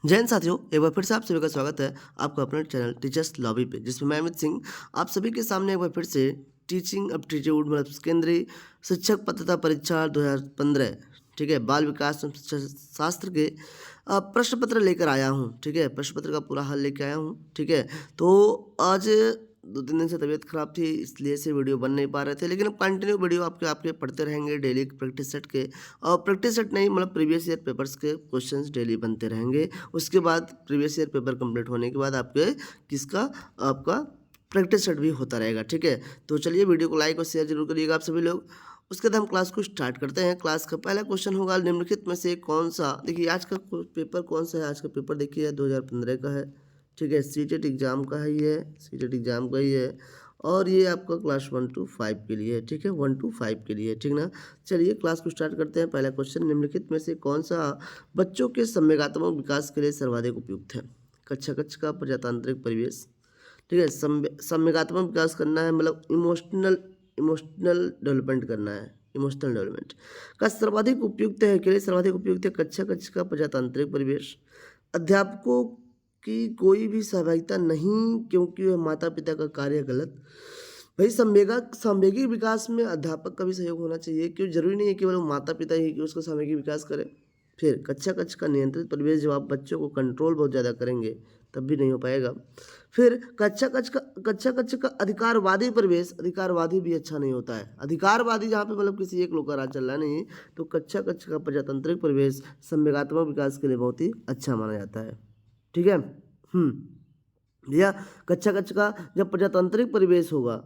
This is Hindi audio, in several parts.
जय हिंद साथियों, एक बार फिर से आप सभी का स्वागत है आपका अपने चैनल टीचर्स लॉबी पे, जिसमें मैं अमित सिंह आप सभी के सामने एक बार फिर से टीचिंग एप्टीट्यूड मतलब केंद्रीय शिक्षक पात्रता परीक्षा 2015 ठीक है बाल विकास एवं शिक्षा शास्त्र के प्रश्न पत्र लेकर आया हूँ। ठीक है, प्रश्न पत्र का पूरा हल लेकर आया हूँ। ठीक है, तो आज 2-3 दिन से तबीयत खराब थी, इसलिए से वीडियो बन नहीं पा रहे थे, लेकिन अब कंटिन्यू वीडियो आपके आपके पढ़ते रहेंगे डेली प्रैक्टिस सेट के। और प्रैक्टिस सेट नहीं मतलब प्रीवियस ईयर पेपर्स के क्वेश्चंस डेली बनते रहेंगे। उसके बाद प्रीवियस ईयर पेपर कंप्लीट होने के बाद आपके किसका आपका प्रैक्टिस सेट भी होता रहेगा। ठीक है, तो चलिए वीडियो को लाइक और शेयर जरूर करिएगा आप सभी लोग। उसके बाद हम क्लास को स्टार्ट करते हैं। क्लास का पहला क्वेश्चन होगा निम्नलिखित में से कौन सा, देखिए आज का पेपर कौन सा है। आज का पेपर देखिए 2015 का है। ठीक है, सीटेट एग्जाम का है, ये सीटेट एग्जाम का ही है और ये आपका क्लास 1 to 5 के लिए है। ठीक है, 1 to 5 के लिए, ठीक ना। चलिए क्लास को स्टार्ट करते हैं। पहला क्वेश्चन, निम्नलिखित में से कौन सा बच्चों के संवेगात्मक विकास के लिए सर्वाधिक उपयुक्त है। कक्षा कक्षा का प्रजातांत्रिक परिवेश। ठीक है, संवेगात्मक विकास करना है मतलब इमोशनल डेवलपमेंट करना है। इमोशनल डेवलपमेंट का सर्वाधिक उपयुक्त है के लिए सर्वाधिक उपयुक्त है कक्षा कक्षा का प्रजातांत्रिक परिवेश। अध्यापकों की कोई भी सहभागिता नहीं क्योंकि वह माता पिता का कार्य है। गलत। भाई संवेगी विकास में अध्यापक का भी सहयोग होना चाहिए, क्यों जरूरी नहीं है केवल वो माता पिता ही कि उसका संवेगी विकास करे। फिर कक्षा कक्षा का नियंत्रित परिवेश, जब आप बच्चों को कंट्रोल बहुत ज़्यादा करेंगे तब भी नहीं हो पाएगा। फिर कक्षा कक्षा का अधिकारवादी परिवेश, अधिकारवादी भी अच्छा नहीं होता है। अधिकारवादी जहाँ पे मतलब किसी एक लोग का राज चल रहा है नहीं, तो कक्षा कक्षा का प्रजातांत्रिक परिवेश संवेगात्मक विकास के लिए बहुत ही अच्छा माना जाता है। ठीक है, भैया कक्षा कक्षा का जब प्रजातांत्रिक परिवेश होगा,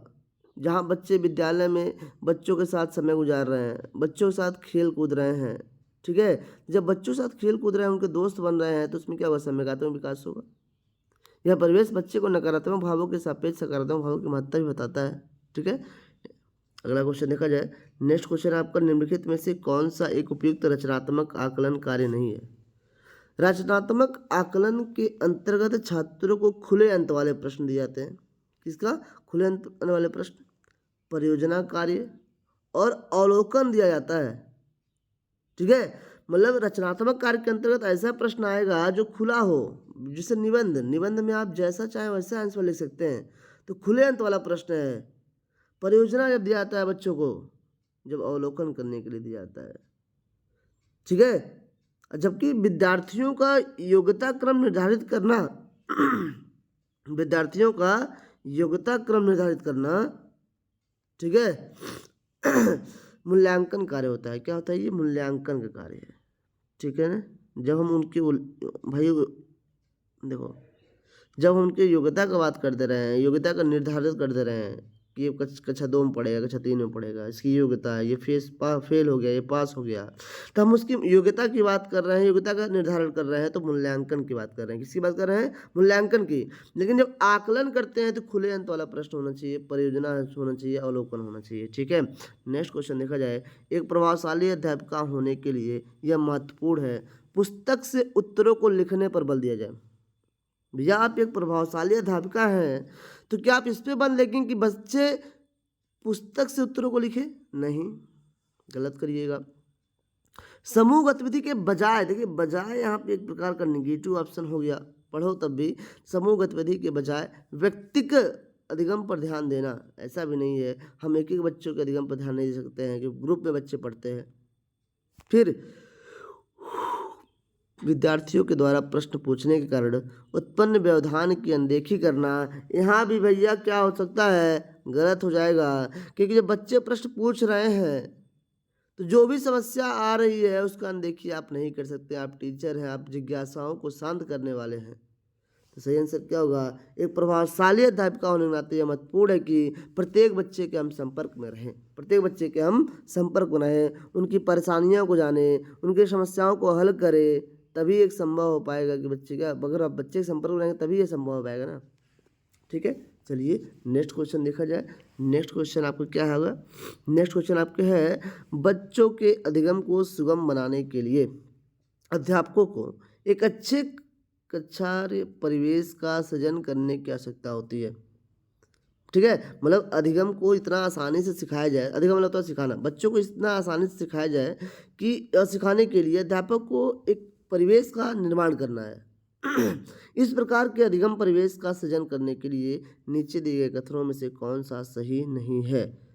जहाँ बच्चे विद्यालय में बच्चों के साथ समय गुजार रहे हैं, बच्चों के साथ खेल कूद रहे हैं। ठीक है, जब बच्चों के साथ खेल कूद रहे हैं, उनके दोस्त बन रहे हैं, तो उसमें क्या होगा, संवेगात्मक विकास होगा। यह परिवेश बच्चे को नकारात्मक भावों के सापेक्ष सकारात्मक भावों की महत्ता भी बताता है। ठीक है, अगला क्वेश्चन देखा जाए। नेक्स्ट क्वेश्चन आपका, निम्नलिखित में से कौन सा एक उपयुक्त रचनात्मक आकलन कार्य नहीं है। रचनात्मक आकलन के अंतर्गत छात्रों को खुले अंत वाले प्रश्न दिए जाते हैं। किसका खुले अंत वाले प्रश्न, परियोजना कार्य और अवलोकन दिया जाता है। ठीक है, मतलब रचनात्मक कार्य के अंतर्गत ऐसा प्रश्न आएगा जो खुला हो, जैसे निबंध में आप जैसा चाहे वैसा आंसर लिख सकते हैं, तो खुले अंत वाला प्रश्न है। परियोजना जब दिया जाता है बच्चों को, जब अवलोकन करने के लिए दिया जाता है। ठीक है, जबकि विद्यार्थियों का योग्यता क्रम निर्धारित करना विद्यार्थियों का योग्यता क्रम निर्धारित करना, ठीक है, मूल्यांकन कार्य होता है। क्या होता है, ये मूल्यांकन का कार्य है। ठीक है ना, जब हम उनकी भाई देखो, जब हम उनकी योग्यता का बात कर दे रहे हैं, योग्यता का निर्धारित कर दे रहे हैं कि ये कक्षा 2 में पढ़ेगा, कक्षा 3 में पढ़ेगा, इसकी योग्यता है, ये फेल हो गया, ये पास हो गया, तो हम उसकी योग्यता की बात कर रहे हैं, योग्यता का निर्धारण कर रहे हैं, तो मूल्यांकन की बात कर रहे हैं। किसकी बात कर रहे हैं, मूल्यांकन की। लेकिन जब आकलन करते हैं तो खुले अंत वाला प्रश्न होना चाहिए, परियोजना होना चाहिए, अवलोकन होना चाहिए। ठीक है, नेक्स्ट क्वेश्चन देखा जाए। एक प्रभावशाली अध्यापिका होने के लिए यह महत्वपूर्ण है, पुस्तक से उत्तरों को लिखने पर बल दिया जाए। भैया आप एक प्रभावशाली अध्यापिका हैं, तो क्या आप इस पे बल देंगे कि बच्चे पुस्तक से उत्तरों को लिखे? नहीं, गलत करिएगा। समूह गतिविधि के बजाय, देखिए बजाय यहाँ पे एक प्रकार का निगेटिव ऑप्शन हो गया, पढ़ो तब भी। समूह गतिविधि के बजाय व्यक्तिगत अधिगम पर ध्यान देना, ऐसा भी नहीं है हम एक एक बच्चों के अधिगम पर ध्यान नहीं दे सकते हैं, कि ग्रुप में बच्चे पढ़ते हैं। फिर विद्यार्थियों के द्वारा प्रश्न पूछने के कारण उत्पन्न व्यवधान की अनदेखी करना, यहाँ भी भैया क्या हो सकता है, गलत हो जाएगा। क्योंकि जब बच्चे प्रश्न पूछ रहे हैं तो जो भी समस्या आ रही है उसका अनदेखी आप नहीं कर सकते। आप टीचर हैं, आप जिज्ञासाओं को शांत करने वाले हैं। तो सही आंसर क्या होगा, एक प्रभावशाली अध्यापिका होने के नाते यह महत्वपूर्ण है कि प्रत्येक बच्चे के हम संपर्क में रहें, प्रत्येक बच्चे के हम संपर्क में रहें, उनकी परेशानियों को जानें, उनकी समस्याओं को हल करें, तभी एक संभव हो पाएगा कि बच्चे का, अगर आप बच्चे के संपर्क में रहेंगे तभी ये संभव हो पाएगा ना। ठीक है, चलिए नेक्स्ट क्वेश्चन देखा जाए। नेक्स्ट क्वेश्चन आपको क्या होगा, नेक्स्ट क्वेश्चन आपके है, बच्चों के अधिगम को सुगम बनाने के लिए अध्यापकों को एक अच्छे कक्षा परिवेश का सृजन करने की आवश्यकता होती है। ठीक है, मतलब अधिगम को इतना आसानी से सिखाया जाए, अधिगम मतलब तो सिखाना, बच्चों को इतना आसानी से सिखाया जाए कि सिखाने के लिए अध्यापक को एक परिवेश का निर्माण करना है। इस प्रकार के अधिगम परिवेश का सृजन करने के लिए नीचे दिए गए कथनों में से कौन सा सही नहीं है?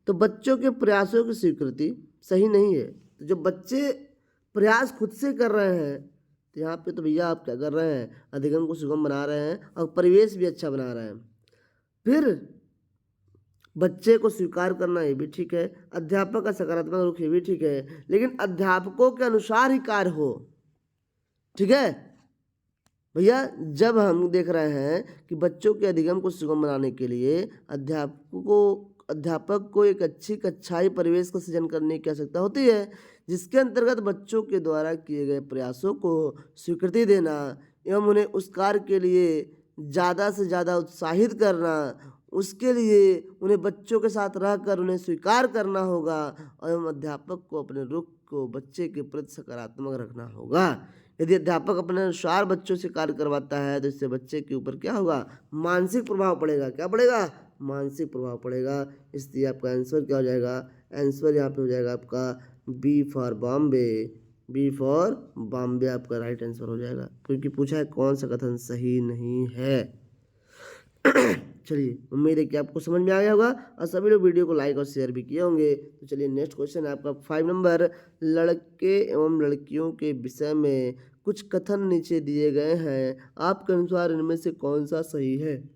तो बच्चों के प्रयासों की स्वीकृति सही नहीं है। तो जब बच्चे प्रयास खुद से कर रहे हैं तो यहाँ पे तो भैया आप क्या कर रहे हैं, अधिगम को सुगम बना रहे हैं और परिवेश भी अच्छा बना रहे हैं। फिर बच्चे को स्वीकार करना ये भी ठीक है, अध्यापक का सकारात्मक रुख ये भी ठीक है, लेकिन अध्यापकों के अनुसार ही कार्य हो। ठीक है भैया, जब हम देख रहे हैं कि बच्चों के अधिगम को सुगम बनाने के लिए अध्यापक को एक अच्छी कक्षाई परिवेश का सृजन करने की आवश्यकता होती है, जिसके अंतर्गत बच्चों के द्वारा किए गए प्रयासों को स्वीकृति देना एवं उन्हें उस कार्य के लिए ज़्यादा से ज़्यादा उत्साहित करना, उसके लिए उन्हें बच्चों के साथ रहकर उन्हें स्वीकार करना होगा एवं अध्यापक को अपने रुख को बच्चे के प्रति सकारात्मक रखना होगा। यदि अध्यापक अपने अनुसार बच्चों से कार्य करवाता है तो इससे बच्चे के ऊपर क्या होगा, मानसिक प्रभाव पड़ेगा। क्या पड़ेगा? मानसिक प्रभाव पड़ेगा। इसलिए आपका आंसर क्या हो जाएगा? आंसर यहाँ पे हो जाएगा आपका B for Bombay. B for Bombay आपका राइट आंसर हो जाएगा, क्योंकि पूछा है कौन सा कथन सही नहीं है। चलिए, उम्मीद है कि आपको समझ में आ गया होगा और सभी लोग वीडियो को लाइक और शेयर भी किए होंगे। तो चलिए नेक्स्ट क्वेश्चन है आपका 5 नंबर। लड़के एवं लड़कियों के विषय में कुछ कथन नीचे दिए गए हैं, आपके अनुसार इनमें से कौन सा सही है?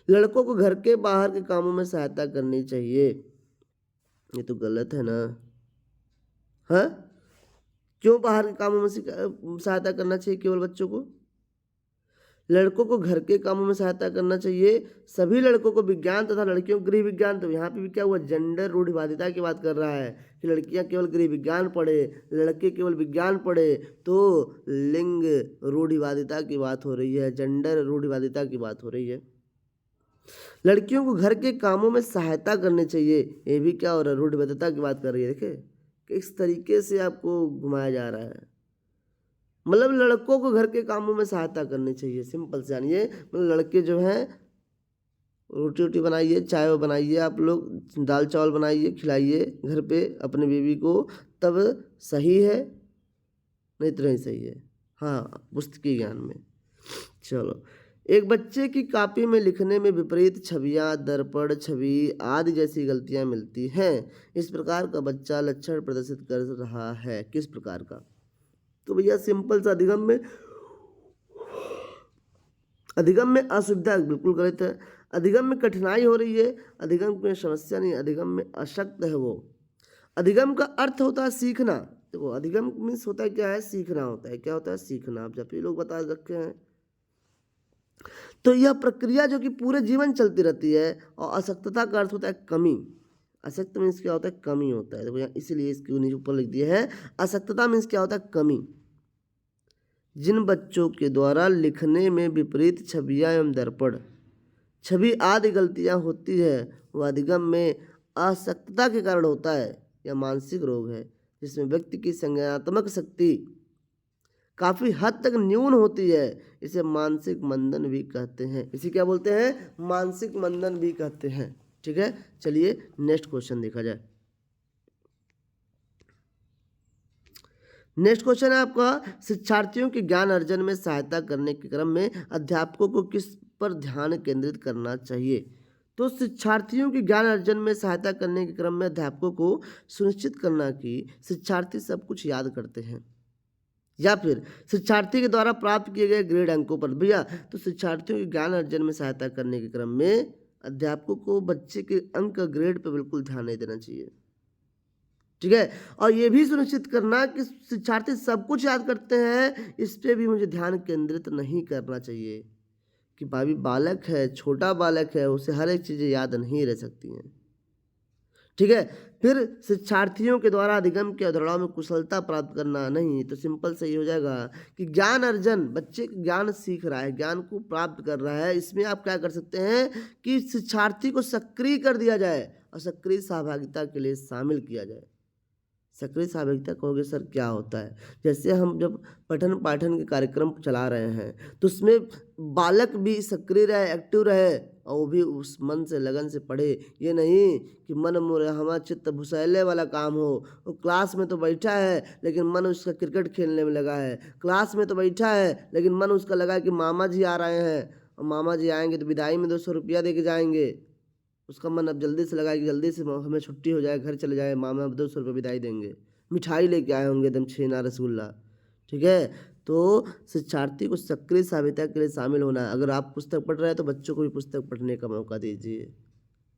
लड़कों को घर के बाहर के कामों में सहायता करनी चाहिए, ये तो गलत है ना। हाँ, क्यों बाहर के कामों में सहायता करना चाहिए केवल बच्चों को? लड़कों को घर के कामों में सहायता करना चाहिए, सभी लड़कों को विज्ञान तथा लड़कियों को गृह विज्ञान। तो यहाँ पे भी क्या हुआ, जेंडर रूढ़िवादिता की बात कर रहा है कि लड़कियाँ केवल गृह विज्ञान पढ़े, लड़के केवल विज्ञान पढ़े, तो लिंग रूढ़िवादिता की बात हो रही है, जेंडर रूढ़िवादिता की बात हो रही है। लड़कियों को घर के कामों में सहायता करनी चाहिए, ये भी क्या हो रहा है, रूढ़िवादिता की बात कर रही है। देखिए किस तरीके से आपको घुमाया जा रहा है, मतलब लड़कों को घर के कामों में सहायता करनी चाहिए। सिंपल से जानिए, मतलब लड़के जो हैं रोटी वोटी बनाइए, चाय बनाइए, आप लोग दाल चावल बनाइए, खिलाइए घर पे अपने बीवी को, तब सही है, नहीं तो नहीं सही है। हाँ, पुस्तकीय ज्ञान में। चलो, एक बच्चे की कॉपी में लिखने में विपरीत छवियां, दर्पण छवि आदि जैसी गलतियां मिलती हैं। इस प्रकार का बच्चा लक्षण प्रदर्शित कर रहा है, किस प्रकार का? तो भैया सिंपल सा, अधिगम में असुविधा बिल्कुल गलत है। अधिगम में कठिनाई हो रही है, अधिगम में समस्या नहीं, अधिगम में अशक्त है वो। अधिगम का अर्थ होता है सीखना। देखो अधिगम मीन्स होता है क्या है, सीखना होता है। क्या होता है? सीखना। आप जब भी लोग बता रखे हैं, तो यह प्रक्रिया जो कि पूरे जीवन चलती रहती है। और अशक्तता का अर्थ होता है कमी। अशक्त मीन्स क्या होता है? कमी होता है। देखो यहाँ इसीलिए इसके नीचे ऊपर लिख दिया है, अशक्तता मीन्स क्या होता है? कमी। जिन बच्चों के द्वारा लिखने में विपरीत छवियां एवं दर्पण छवि आदि गलतियां होती है, वह अधिगम में अशक्तता के कारण होता है। यह मानसिक रोग है जिसमें व्यक्ति की संज्ञानात्मक शक्ति काफ़ी हद तक न्यून होती है। इसे मानसिक मंदन भी कहते हैं। इसे क्या बोलते हैं? मानसिक मंदन भी कहते हैं। ठीक है, चलिए नेक्स्ट क्वेश्चन देखा जाए। नेक्स्ट क्वेश्चन है आपका, शिक्षार्थियों के ज्ञान अर्जन में सहायता करने के क्रम में अध्यापकों को किस पर ध्यान केंद्रित करना चाहिए? तो शिक्षार्थियों के ज्ञान अर्जन में सहायता करने के क्रम में अध्यापकों को सुनिश्चित करना कि शिक्षार्थी सब कुछ याद करते हैं, या फिर शिक्षार्थी के द्वारा प्राप्त किए गए ग्रेड अंकों पर। भैया तो शिक्षार्थियों के ज्ञान अर्जन में सहायता करने के क्रम में अध्यापकों को बच्चे के अंक ग्रेड पर बिल्कुल ध्यान नहीं देना चाहिए। ठीक है, और ये भी सुनिश्चित करना कि शिक्षार्थी सब कुछ याद करते हैं, इस पे भी मुझे ध्यान केंद्रित नहीं करना चाहिए कि भाभी बालक है, छोटा बालक है, उसे हर एक चीज़ें याद नहीं रह सकती हैं। ठीक है, फिर शिक्षार्थियों के द्वारा अधिगम के अवधारणाओं में कुशलता प्राप्त करना नहीं, तो सिंपल सही हो जाएगा कि ज्ञान अर्जन, बच्चे ज्ञान सीख रहा है, ज्ञान को प्राप्त कर रहा है, इसमें आप क्या कर सकते हैं कि शिक्षार्थी को सक्रिय कर दिया जाए और सक्रिय सहभागिता के लिए शामिल किया जाए। सक्रिय सहभागिता कहोगे सर क्या होता है? जैसे हम जब पठन पाठन के कार्यक्रम चला रहे हैं तो उसमें बालक भी सक्रिय रहे, एक्टिव रहे, और वो भी उस मन से लगन से पढ़े। ये नहीं कि मन मोरे हमा चित्त भुसैले वाला काम हो। वो क्लास में तो बैठा है लेकिन मन उसका क्रिकेट खेलने में लगा है। क्लास में तो बैठा है लेकिन मन उसका लगा है कि मामा जी आ रहे हैं और मामा जी आएंगे तो विदाई में 200 रुपया दे के जाएंगे। उसका मन अब जल्दी से लगा है कि जल्दी से हमें छुट्टी हो जाए, घर चले जाए, मामा अब 200 रुपये विदाई देंगे, मिठाई लेके आए होंगे एकदम छेना रसगुल्ला। ठीक है, तो शिक्षार्थी को सक्रिय सहायता के लिए शामिल होना है। अगर आप पुस्तक पढ़ रहे हैं तो बच्चों को भी पुस्तक पढ़ने का मौका दीजिए।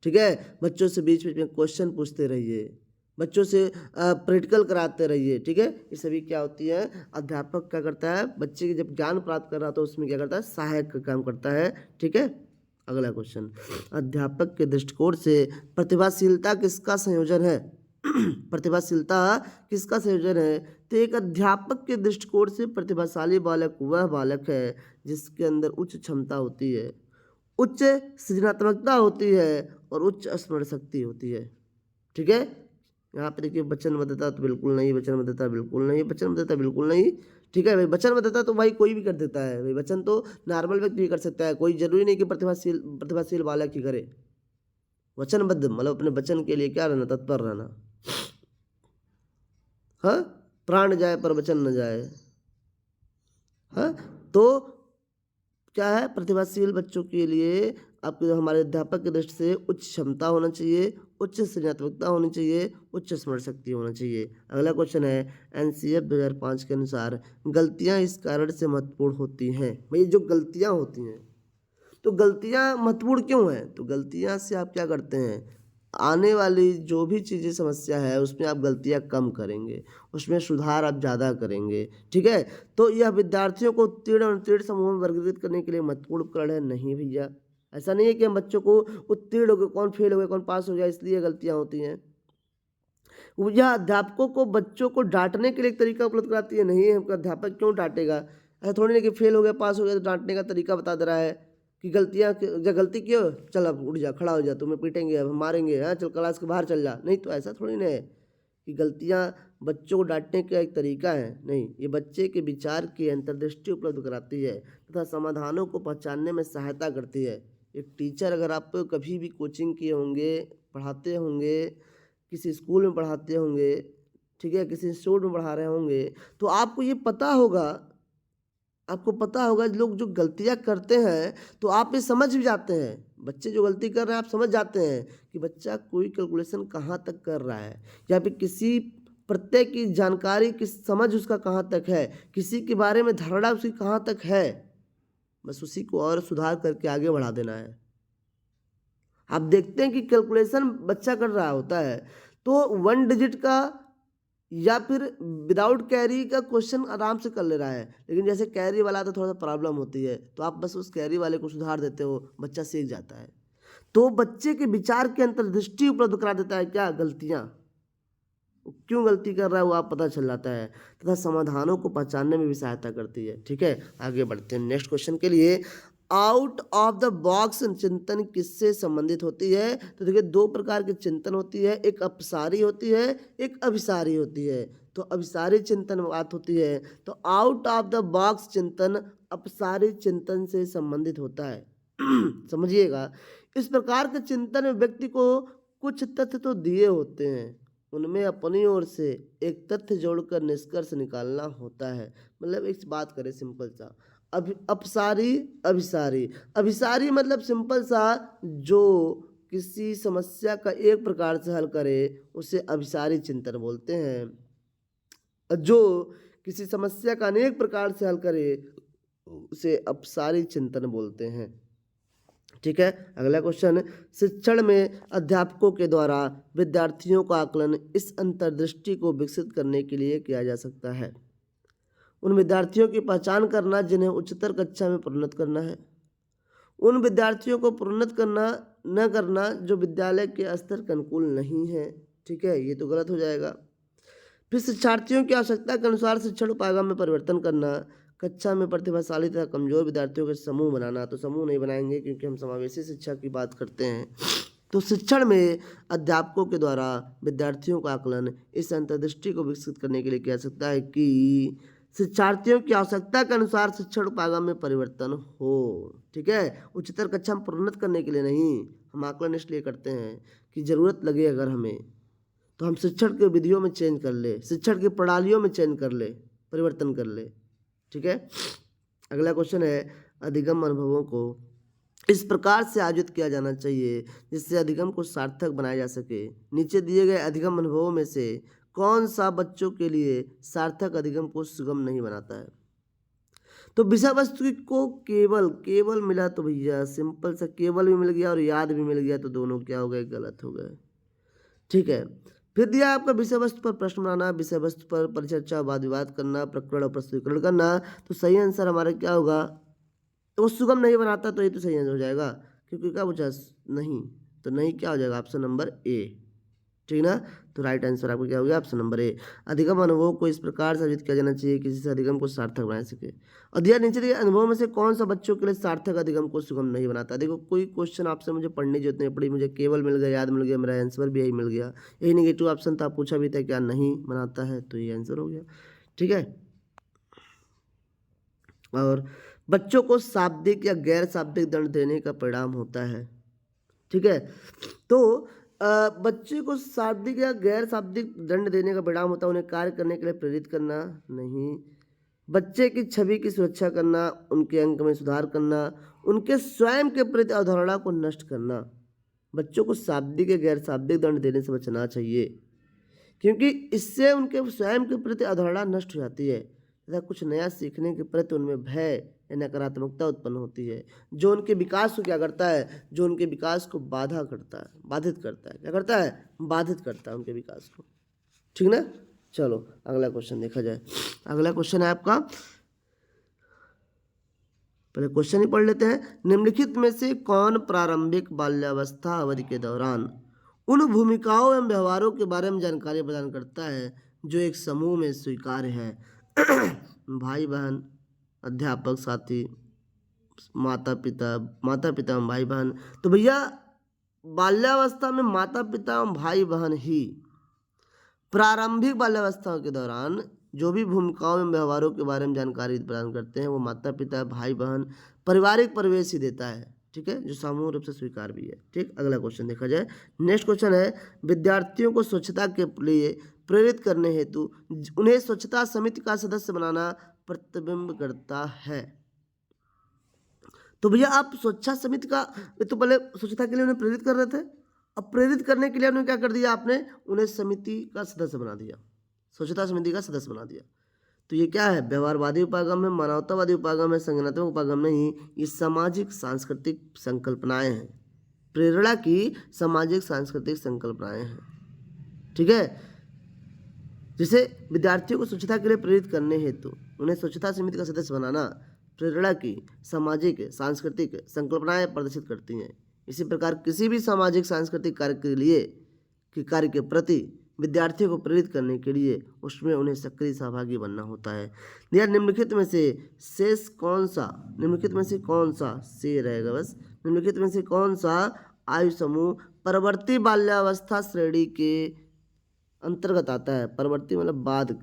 ठीक है, बच्चों से बीच बीच में क्वेश्चन पूछते रहिए, बच्चों से प्रैक्टिकल कराते रहिए। ठीक है, ये सभी क्या होती है, अध्यापक क्या करता है, बच्चे की जब ज्ञान प्राप्त कर रहा तो उसमें क्या करता है, सहायक का काम करता है। ठीक है, अगला क्वेश्चन, अध्यापक के दृष्टिकोण से प्रतिभाशीलता किसका संयोजन है? प्रतिभाशीलता किसका संयोजन है? तो एक अध्यापक के दृष्टिकोण से प्रतिभाशाली बालक वह बालक है जिसके अंदर उच्च क्षमता होती है, उच्च सृजनात्मकता होती है और उच्च स्मरण शक्ति होती है। ठीक है, यहाँ पे देखिए वचनबद्धता तो बिल्कुल नहीं, वचनबद्धता बिल्कुल नहीं, वचनबद्धता बिल्कुल नहीं। ठीक है भाई, वचनबद्धता तो भाई कोई भी कर देता है भाई, वचन तो नॉर्मल व्यक्ति भी कर सकता है, कोई जरूरी नहीं कि प्रतिभाशील बालक ही करे। वचनबद्ध मतलब अपने वचन के लिए क्या रहना, तत्पर रहना। हाँ, प्राण जाए पर वचन न जाए। हाँ, तो क्या है, प्रतिभाशील बच्चों के लिए आपके हमारे अध्यापक की दृष्टि से उच्च क्षमता होना चाहिए, उच्च सृजनात्मकता होनी चाहिए, उच्च स्मरण शक्ति होना चाहिए। अगला क्वेश्चन है, एनसीएफ 2005 के अनुसार गलतियां इस कारण से महत्वपूर्ण होती हैं। भाई जो गलतियां होती हैं, तो गलतियां महत्वपूर्ण क्यों हैं? तो गलतियां से आप क्या करते हैं, आने वाली जो भी चीज़ें समस्या है उसमें आप गलतियां कम करेंगे, उसमें सुधार आप ज़्यादा करेंगे। ठीक है, तो यह विद्यार्थियों को उत्तीर्ण और अनुत्तीर्ण समूह में वर्गीकृत करने के लिए महत्वपूर्ण उपकरण है? नहीं भैया, ऐसा नहीं है कि हम बच्चों को उत्तीर्ण हो गए, कौन फेल हो गया, कौन पास हो गया, इसलिए गलतियां होती हैं। यह अध्यापकों को बच्चों को डांटने के लिए एक तरीका उपलब्ध कराती है? नहीं, हमको अध्यापक क्यों डांटेगा, ऐसा थोड़ी नहीं कि फेल हो गया पास हो गया तो डांटने का तरीका बता दे रहा है कि गलतियाँ जब गलती क्यों, चल अब उठ जा, खड़ा हो जा, तुम्हें पीटेंगे, अब मारेंगे, हाँ चल क्लास के बाहर चल जा। नहीं, तो ऐसा थोड़ी ना है कि गलतियाँ बच्चों को डांटने का एक तरीका है। नहीं, ये बच्चे के विचार की अंतर्दृष्टि उपलब्ध कराती है तथा समाधानों को पहचानने में सहायता करती है। एक टीचर अगर आप कभी भी कोचिंग किए होंगे, पढ़ाते होंगे, किसी स्कूल में पढ़ाते होंगे, ठीक है, किसी इंस्टीट्यूट में पढ़ा रहे होंगे, तो आपको ये पता होगा, आपको पता होगा लोग जो गलतियां करते हैं तो आप ये समझ भी जाते हैं, बच्चे जो गलती कर रहे हैं आप समझ जाते हैं कि बच्चा कोई कैलकुलेशन कहाँ तक कर रहा है, या फिर किसी प्रत्यय की जानकारी की समझ उसका कहाँ तक है, किसी के बारे में धारणा उसकी कहाँ तक है, बस उसी को और सुधार करके आगे बढ़ा देना है। आप देखते हैं कि कैलकुलेशन बच्चा कर रहा होता है तो 1 डिजिट का या फिर विदाउट कैरी का क्वेश्चन आराम से कर ले रहा है, लेकिन जैसे कैरी वाला तो थोड़ा सा प्रॉब्लम होती है, तो आप बस उस कैरी वाले को सुधार देते हो, बच्चा सीख जाता है। तो बच्चे के विचार के अंतर्दृष्टि उपलब्ध करा देता है क्या, गलतियाँ, क्यों गलती कर रहा है वो आप पता चल जाता है तथा समाधानों को पहचानने में भी सहायता करती है। ठीक है, आगे बढ़ते हैं नेक्स्ट क्वेश्चन के लिए। आउट ऑफ द बॉक्स चिंतन किससे संबंधित होती है? तो देखिए दो प्रकार की चिंतन होती है, एक अपसारी होती है, एक अभिसारी होती है। तो अभिसारी चिंतन बात होती है, तो आउट ऑफ द बॉक्स चिंतन अपसारी चिंतन से संबंधित होता है। समझिएगा, इस प्रकार के चिंतन में व्यक्ति को कुछ तथ्य तो दिए होते हैं, उनमें अपनी ओर से एक तथ्य जोड़कर निष्कर्ष निकालना होता है। मतलब एक बात करें सिंपल सा, अपसारी अभिसारी, अभिसारी मतलब सिंपल सा, जो किसी समस्या का एक प्रकार से हल करे उसे अभिसारी चिंतन बोलते हैं, जो किसी समस्या का अनेक प्रकार से हल करे उसे अपसारी चिंतन बोलते हैं। ठीक है, अगला क्वेश्चन, शिक्षण में अध्यापकों के द्वारा विद्यार्थियों का आकलन इस अंतर्दृष्टि को विकसित करने के लिए किया जा सकता है। उन विद्यार्थियों की पहचान करना जिन्हें उच्चतर कक्षा में प्रोन्नत करना है, उन विद्यार्थियों को प्रोन्नत करना न करना जो विद्यालय के स्तर के अनुकूल नहीं है। ठीक है, ये तो गलत हो जाएगा। फिर शिक्षार्थियों की आवश्यकता के अनुसार शिक्षण उपागम में परिवर्तन करना, कक्षा में प्रतिभाशाली तथा कमजोर विद्यार्थियों के समूह बनाना, तो समूह नहीं बनाएंगे क्योंकि हम समावेशी शिक्षा की बात करते हैं। तो शिक्षण में अध्यापकों के द्वारा विद्यार्थियों का आकलन इस अंतर्दृष्टि को विकसित करने के लिए किया जा सकता है कि शिक्षार्थियों की आवश्यकता के अनुसार शिक्षण उपागम में परिवर्तन हो। ठीक है, उच्चतर कक्षा में प्रोन्नत करने के लिए नहीं, हम आकलन इसलिए करते हैं कि जरूरत लगे अगर हमें तो हम शिक्षण के विधियों में चेंज कर ले, शिक्षण की प्रणालियों में चेंज कर ले, परिवर्तन कर ले। ठीक है, अगला क्वेश्चन है, अधिगम अनुभवों को इस प्रकार से आयोजित किया जाना चाहिए जिससे अधिगम को सार्थक बनाया जा सके। नीचे दिए गए अधिगम अनुभवों में से कौन सा बच्चों के लिए सार्थक अधिगम को सुगम नहीं बनाता है? तो विषय वस्तु को केवल केवल मिला तो भैया सिंपल सा केवल भी मिल गया और याद भी मिल गया, तो दोनों क्या हो गए? गलत हो गए। ठीक है, फिर दिया आपका विषय वस्तु पर प्रश्न बनाना, विषय वस्तु पर परिचर्चा वाद विवाद करना, प्रकरण और प्रस्तुतिकरण करना। तो सही आंसर हमारा क्या होगा? तो वो सुगम नहीं बनाता, तो ये तो सही आंसर हो जाएगा, क्योंकि क्या पूछा? नहीं, तो नहीं क्या हो जाएगा? Option number A. ठीक ना, तो राइट आंसर आपका क्या हो गया? Option number A. अधिगम अनुभव को इस प्रकार से आयोजित किया जाना चाहिए किसी से अधिगम को सार्थक बना सके। और दिया नीचे दिए अनुभव में से कौन सा बच्चों के लिए सार्थक अधिगम को सुगम नहीं बनाता? देखो, कोई क्वेश्चन आपसे मुझे पढ़ने जो इतनी पड़ी, मुझे केवल मिल गया, याद मिल गया, मेरा आंसर भी यही मिल गया। यही नेगेटिव ऑप्शन था, पूछा भी था क्या नहीं बनाता है, तो ये आंसर हो गया। ठीक है, और बच्चों को शाब्दिक या गैर शाब्दिक दंड देने का परिणाम होता है। ठीक है, तो बच्चे को शाब्दिक या गैर शाब्दिक दंड देने का परिणाम होता है उन्हें कार्य करने के लिए प्रेरित करना नहीं, बच्चे की छवि की सुरक्षा करना, उनके अंक में सुधार करना, उनके स्वयं के प्रति अवधारणा को नष्ट करना। बच्चों को शाब्दिक या गैर शाब्दिक दंड देने से बचना चाहिए, क्योंकि इससे उनके स्वयं के प्रति अवधारणा नष्ट हो जाती है तथा कुछ नया सीखने के प्रति उनमें भय या नकारात्मकता उत्पन्न होती है, जो उनके विकास को क्या करता है? जो उनके विकास को बाधा करता है, बाधित करता है। क्या करता है? बाधित करता है उनके विकास को। ठीक ना, चलो अगला क्वेश्चन देखा जाए। अगला क्वेश्चन है आपका, पहले क्वेश्चन ही पढ़ लेते हैं। निम्नलिखित में से कौन प्रारंभिक बाल्यावस्था अवधि के दौरान उन भूमिकाओं एवं व्यवहारों के बारे में जानकारी प्रदान करता है जो एक समूह में स्वीकार्य है? भाई बहन, अध्यापक, साथी, माता पिता एवं भाई बहन। तो भैया बाल्यावस्था में माता पिता एवं भाई बहन ही प्रारंभिक बाल्यावस्था के दौरान जो भी भूमिकाओं एवं व्यवहारों के बारे में जानकारी प्रदान करते हैं वो माता पिता, भाई बहन, पारिवारिक परिवेश ही देता है। ठीक है, जो सामूहिक रूप से स्वीकार भी है। ठीक, अगला क्वेश्चन देखा जाए। नेक्स्ट क्वेश्चन है, विद्यार्थियों को स्वच्छता के लिए प्रेरित करने हेतु उन्हें स्वच्छता समिति का सदस्य बनाना प्रतिबिंब करता है। तो भैया आप स्वच्छता समिति का, तो पहले स्वच्छता के लिए उन्हें प्रेरित कर रहे थे, अब प्रेरित करने के लिए उन्हें क्या कर दिया आपने? उन्हें समिति का सदस्य बना दिया, स्वच्छता समिति का सदस्य बना दिया। तो ये क्या है? व्यवहारवादी उपागम है, मानवतावादी उपागम है, संज्ञानात्मक उपागम नहीं, ये सामाजिक सांस्कृतिक संकल्पनाएं हैं, प्रेरणा की सामाजिक सांस्कृतिक संकल्पनाएं हैं। ठीक है, जैसे विद्यार्थियों को स्वच्छता के लिए प्रेरित करने हेतु उन्हें स्वच्छता समिति का सदस्य बनाना प्रेरणा की सामाजिक सांस्कृतिक संकल्पनाएं प्रदर्शित करती हैं। इसी प्रकार किसी भी सामाजिक सांस्कृतिक कार्य के प्रति विद्यार्थियों को प्रेरित करने के लिए उसमें उन्हें सक्रिय सहभागी बनना होता है। यह निम्नलिखित में से कौन सा से रहेगा? बस निम्नलिखित में से कौन सा आयु समूह परवर्ती बाल्यावस्था श्रेणी के अंतर्गत आता है? परवर्ती मतलब बाद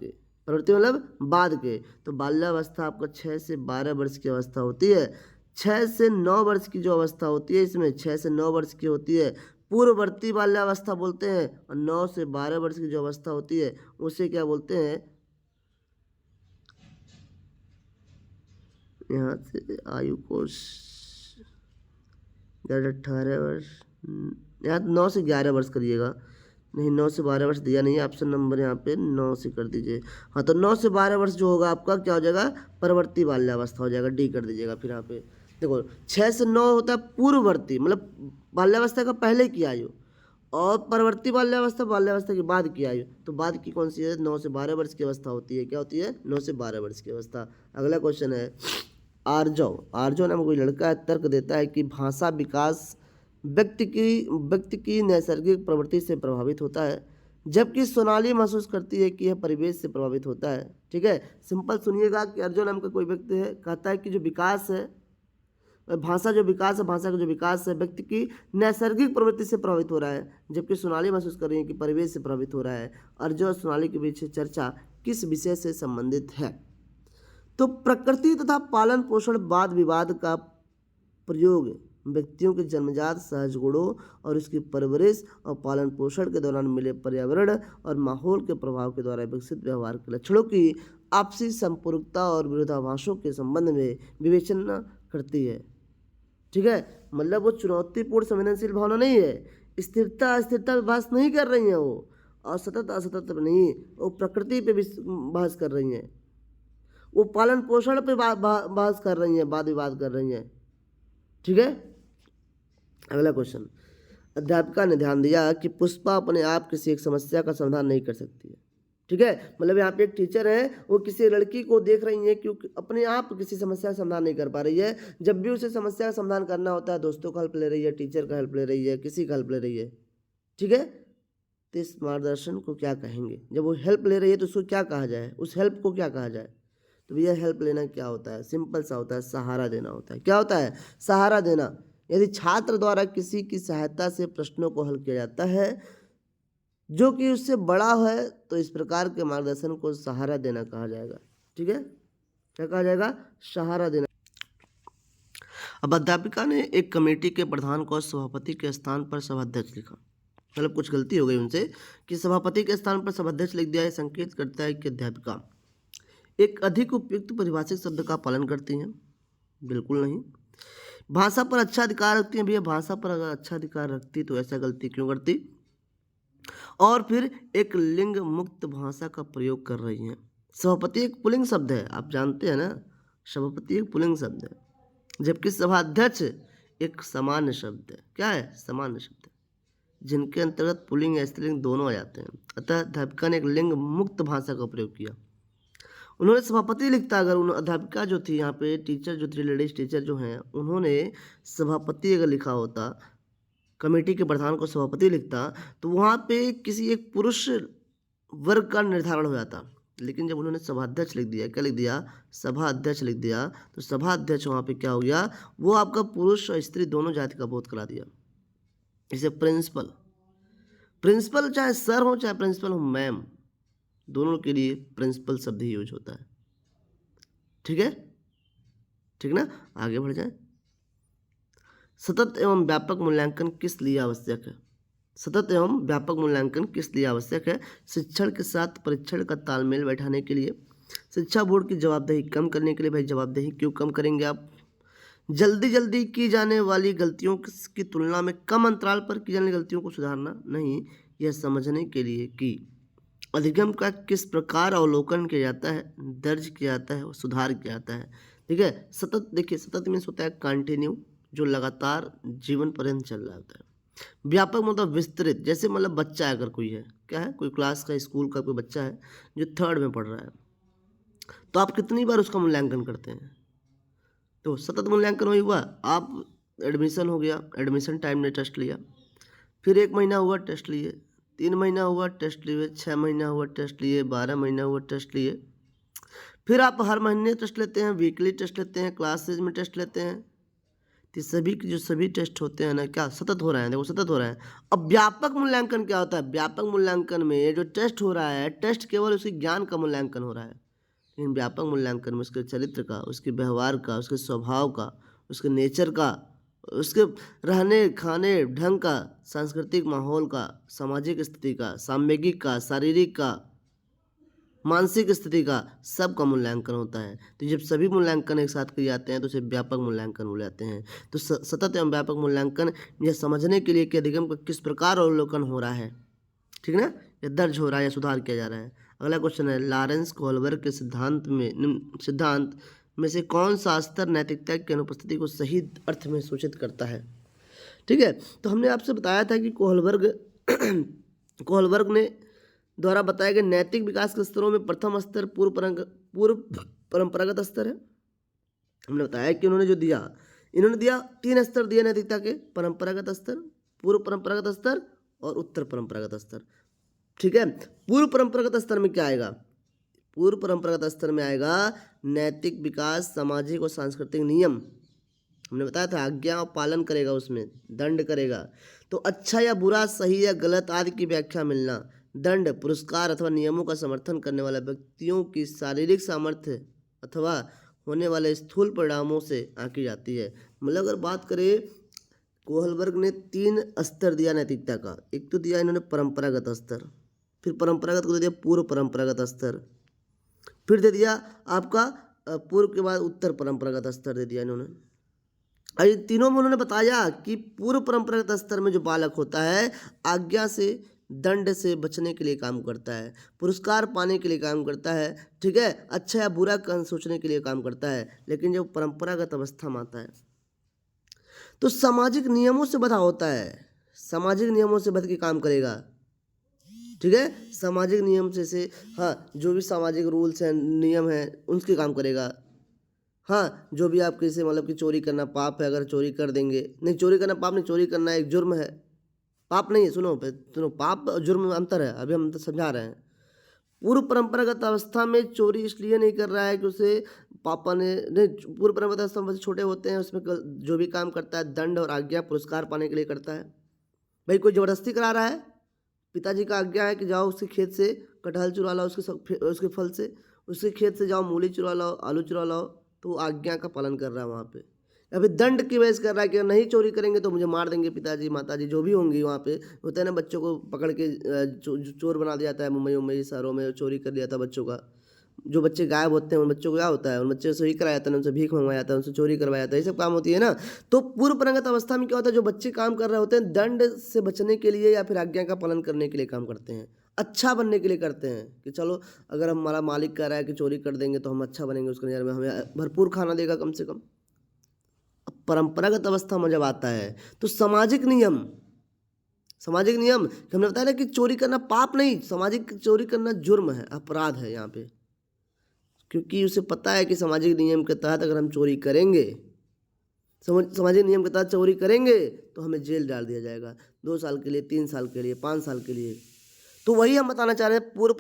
के। तो बाल्यावस्था आपका 6 से 12 वर्ष की अवस्था होती है। 6 से 9 वर्ष की जो अवस्था होती है, इसमें 6 से 9 वर्ष की होती है पूर्ववर्ती बाल्यावस्था बोलते हैं, और 9 से 12 वर्ष की जो अवस्था होती है उसे क्या बोलते हैं? यहाँ से आयु को 18 वर्ष, यहाँ 9 से 11 वर्ष करिएगा, नहीं 9 से 12 वर्ष दिया नहीं है, ऑप्शन नंबर यहाँ पे 9 से कर दीजिए। हाँ, तो 9 से 12 वर्ष जो होगा आपका क्या हो जाएगा? परवर्ती बाल्यावस्था हो जाएगा, डी कर दीजिएगा। फिर यहाँ पे देखो 6 से 9 होता है पूर्ववर्ती, मतलब बाल्यावस्था का पहले की आयु, और परवर्ती बाल्यावस्था के बाद की आयु। तो बाद की कौन सी है? 9 से 12 वर्ष की अवस्था होती है। क्या होती है? 9 से 12 वर्ष की अवस्था। अगला क्वेश्चन है, आर्जव नाम कोई लड़का है, तर्क देता है कि भाषा विकास व्यक्ति की नैसर्गिक प्रवृत्ति से प्रभावित होता है, जबकि सोनाली महसूस करती है कि यह परिवेश से प्रभावित होता है। ठीक है, सिंपल सुनिएगा कि अर्जुन नाम का कोई व्यक्ति है, कहता है कि जो विकास है, भाषा का जो विकास है व्यक्ति की नैसर्गिक प्रवृत्ति से प्रभावित हो रहा है, जबकि सोनाली महसूस कर रही है कि परिवेश से प्रभावित हो रहा है। अर्जुन और सोनाली के बीच चर्चा किस विषय से संबंधित है? तो प्रकृति तथा पालन पोषण वाद विवाद का प्रयोग व्यक्तियों के जन्मजात सहज गुणों और उसकी परवरिश और पालन पोषण के दौरान मिले पर्यावरण और माहौल के प्रभाव के द्वारा विकसित व्यवहार के लक्षणों की आपसी संपूरकता और विरोधाभासों के संबंध में विवेचना करती है। ठीक है, मतलब वो चुनौतीपूर्ण संवेदनशील भावना नहीं है, स्थिरता अस्थिरता पे बहस नहीं कर रही हैं वो, और सतत असतत पे नहीं, वो प्रकृति पे भी बहस कर रही हैं, वो पालन पोषण पे बहस कर रही हैं, वाद विवाद कर रही हैं। ठीक है, अगला क्वेश्चन। अध्यापिका ने ध्यान दिया कि पुष्पा अपने आप किसी एक समस्या का समाधान नहीं कर सकती है। ठीक है, मतलब यहाँ पे एक टीचर है, वो किसी लड़की को देख रही है क्योंकि अपने आप किसी समस्या का समाधान नहीं कर पा रही है। जब भी उसे समस्या का समाधान करना होता है, दोस्तों का हेल्प ले रही है, टीचर का हेल्प ले रही है, किसी का हेल्प ले रही है। ठीक है, तो इस मार्गदर्शन को क्या कहेंगे? जब वो हेल्प ले रही है तो उसको क्या कहा जाए, उस हेल्प को क्या कहा जाए? तो भैया हेल्प लेना क्या होता है? सिंपल सा होता है, सहारा देना होता है। क्या होता है? सहारा देना। यदि छात्र द्वारा किसी की सहायता से प्रश्नों को हल किया जाता है जो कि उससे बड़ा है, तो इस प्रकार के मार्गदर्शन को सहारा देना कहा जाएगा। ठीक है, क्या कहा जाएगा? सहारा देना। अब अध्यापिका ने एक कमेटी के प्रधान को सभापति के स्थान पर सभाध्यक्ष लिखा। मतलब कुछ गलती हो गई उनसे कि सभापति के स्थान पर सभाध्यक्ष लिख दिया है। संकेत करता है कि अध्यापिका एक अधिक उपयुक्त परिभाषित शब्द का पालन करती हैं? बिल्कुल नहीं। भाषा पर अच्छा अधिकार रखती हैं? भैया भाषा पर अगर अच्छा अधिकार रखती तो ऐसा गलती क्यों करती? और फिर एक लिंग मुक्त भाषा का प्रयोग कर रही हैं। सभापति एक पुल्लिंग शब्द है, आप जानते हैं ना, सभापति एक पुल्लिंग शब्द है, जबकि सभाध्यक्ष एक सामान्य शब्द है। क्या है? सामान्य शब्द है, जिनके अंतर्गत पुल्लिंग या स्त्रीलिंग दोनों आ जाते हैं। अतः अध्यापिका ने एक लिंग मुक्त भाषा का प्रयोग किया। उन्होंने सभापति लिखता, अगर अध्यापिका जो थी, यहाँ पे टीचर जो थी, लेडीज टीचर जो हैं, उन्होंने सभापति अगर लिखा होता, कमेटी के प्रधान को सभापति लिखता, तो वहाँ पे किसी एक पुरुष वर्ग का निर्धारण हो जाता। लेकिन जब उन्होंने सभाध्यक्ष लिख दिया, क्या लिख दिया? सभा अध्यक्ष लिख दिया, तो सभा अध्यक्ष वहाँ पे क्या हो गया? वो आपका पुरुष और स्त्री दोनों जाति का बोध करा दिया। इसे प्रिंसिपल, प्रिंसिपल चाहे सर हो चाहे प्रिंसिपल हो मैम, दोनों के लिए प्रिंसिपल शब्द ही यूज होता है। ठीक है, ठीक ना, आगे बढ़ जाए। सतत एवं व्यापक मूल्यांकन किस लिए आवश्यक है? सतत एवं व्यापक मूल्यांकन किस लिए आवश्यक है? शिक्षण के साथ परीक्षण का तालमेल बैठाने के लिए, शिक्षा बोर्ड की जवाबदेही कम करने के लिए। भाई जवाबदेही क्यों कम करेंगे आप? जल्दी जल्दी की जाने वाली गलतियों की तुलना में कम अंतराल पर की जाने वाली गलतियों को सुधारना। नहीं, यह समझने के लिए कि अधिगम का किस प्रकार अवलोकन किया जाता है, दर्ज किया जाता है और सुधार किया जाता है। ठीक है, सतत, देखिए सतत मीन्स होता है कंटिन्यू, जो लगातार जीवन पर्यंत चल रहा होता है। व्यापक मतलब विस्तृत, जैसे मतलब बच्चा अगर कोई है, क्या है, कोई क्लास का, स्कूल का कोई बच्चा है जो 3rd में पढ़ रहा है, तो आप कितनी बार उसका मूल्यांकन करते हैं? तो सतत मूल्यांकन वही हुआ, आप एडमिशन हो गया, एडमिशन टाइम ने टेस्ट लिया, फिर 1 महीना हुआ टेस्ट लिए, 3 महीना हुआ टेस्ट लिए, 6 महीना हुआ टेस्ट लिए, 12 महीना हुआ टेस्ट लिए, फिर आप हर महीने टेस्ट लेते हैं, वीकली टेस्ट लेते हैं, क्लासेज में टेस्ट लेते हैं। तो सभी के जो सभी टेस्ट होते हैं ना, क्या सतत हो रहा है? देखो सतत हो रहा है। अब व्यापक मूल्यांकन क्या होता है? व्यापक मूल्यांकन में जो टेस्ट हो रहा है, टेस्ट केवल उसके ज्ञान का मूल्यांकन हो रहा है, लेकिन व्यापक मूल्यांकन में उसके चरित्र का, उसके व्यवहार का, उसके स्वभाव का, उसके नेचर का, उसके रहने खाने ढंग का, सांस्कृतिक माहौल का, सामाजिक स्थिति का, सामयिक का, शारीरिक का, मानसिक स्थिति का, सबका मूल्यांकन होता है। तो जब सभी मूल्यांकन एक साथ किए जाते हैं तो उसे व्यापक मूल्यांकन बोले जाते हैं। तो सतत एवं व्यापक मूल्यांकन यह समझने के लिए कि अधिगम का किस प्रकार अवलोकन हो रहा है, ठीक ना, या दर्ज हो रहा है या सुधार किया जा रहा है। अगला क्वेश्चन है, लॉरेंस कोहलबर्ग के सिद्धांत में से कौन सा स्तर नैतिकता की अनुपस्थिति को सही अर्थ में सूचित करता है? ठीक है, तो हमने आपसे बताया था कि कोहलबर्ग ने द्वारा बताए गए नैतिक विकास के स्तरों में प्रथम स्तर पूर्व परंपरागत स्तर है। हमने बताया कि इन्होंने दिया 3 स्तर दिए नैतिकता के, परंपरागत स्तर, पूर्व परंपरागत स्तर और उत्तर परंपरागत स्तर। ठीक है, पूर्व परंपरागत स्तर में क्या आएगा? पूर्व परंपरागत स्तर में आएगा नैतिक विकास, सामाजिक और सांस्कृतिक नियम। हमने बताया था आज्ञा और पालन करेगा, उसमें दंड करेगा। तो अच्छा या बुरा, सही या गलत आदि की व्याख्या मिलना, दंड, पुरस्कार अथवा नियमों का समर्थन करने वाला व्यक्तियों की शारीरिक सामर्थ्य अथवा होने वाले स्थूल परिणामों से आंकी जाती है। मतलब अगर बात करें, कोहलबर्ग ने 3 स्तर दिया नैतिकता का। एक तो दिया इन्होंने परंपरागत स्तर, फिर परंपरागत को दे दिया पूर्व परंपरागत स्तर, फिर दे दिया आपका पूर्व के बाद उत्तर परंपरागत स्तर दे दिया इन्होंने। और इन तीनों में उन्होंने बताया कि पूर्व परंपरागत स्तर में जो बालक होता है आज्ञा से, दंड से बचने के लिए काम करता है, पुरस्कार पाने के लिए काम करता है, ठीक है, अच्छा या बुरा सोचने के लिए काम करता है। लेकिन जब परंपरागत अवस्था में आता है तो सामाजिक नियमों से बंधा होता है, सामाजिक नियमों से बंध के काम करेगा, ठीक है, सामाजिक नियम से हाँ, जो भी सामाजिक रूल्स हैं, नियम हैं, उनके काम करेगा। हाँ, जो भी आप किसी मतलब कि चोरी करना पाप है, अगर चोरी कर देंगे, नहीं चोरी करना पाप नहीं, चोरी करना एक जुर्म है, पाप नहीं है। सुनो, पाप और जुर्म में अंतर है, अभी हम तो समझा रहे हैं। पूर्व परंपरागत अवस्था में चोरी इसलिए नहीं कर रहा है कि उसे पापा ने नहीं, पूर्व परंपरागत अवस्था में छोटे होते हैं, उसमें जो भी काम करता है दंड और आज्ञा पुरस्कार पाने के लिए करता है। भाई कोई ज़बरदस्ती करा रहा है, पिताजी का आज्ञा है कि जाओ उसके खेत से कटहल चुरा लाओ, उसके फल से, उसके खेत से जाओ मूली चुरा लाओ, आलू चुरा लाओ, तो आज्ञा का पालन कर रहा है वहाँ पे। या फिर दंड की वजह से कर रहा है कि नहीं चोरी करेंगे तो मुझे मार देंगे पिताजी माताजी जो भी होंगी वहाँ पे। होता है ना, बच्चों को पकड़ के चोर बना दिया जाता है, मुंबई शहरों में चोरी कर दिया था बच्चों का। जो बच्चे गायब होते हैं उन बच्चों को क्या होता है, उन बच्चों से ही कराया जाता है, उनसे भीख मंगवाया जाता है, उनसे चोरी करवाया जाता है, ये सब काम होती है ना। तो पूर्व परंपरागत अवस्था में क्या होता है, जो बच्चे काम कर रहे होते हैं दंड से बचने के लिए या फिर आज्ञा का पालन करने के लिए काम करते हैं, अच्छा बनने के लिए करते हैं कि चलो अगर हमारा मालिक कह रहा है कि चोरी कर देंगे तो हम अच्छा बनेंगे, उसके नज़र में हमें भरपूर खाना देगा कम से कम। अब परंपरागत अवस्था में जब आता है तो सामाजिक नियम हमने बताया ना कि चोरी करना पाप नहीं, सामाजिक चोरी करना जुर्म है, अपराध है यहाँ पे, क्योंकि उसे पता है कि सामाजिक नियम के तहत अगर हम चोरी करेंगे, सामाजिक नियम के तहत चोरी करेंगे तो हमें जेल डाल दिया जाएगा 2 साल के लिए, 3 साल के लिए, 5 साल के लिए। तो वही हम बताना चाह रहे हैं, पूर्व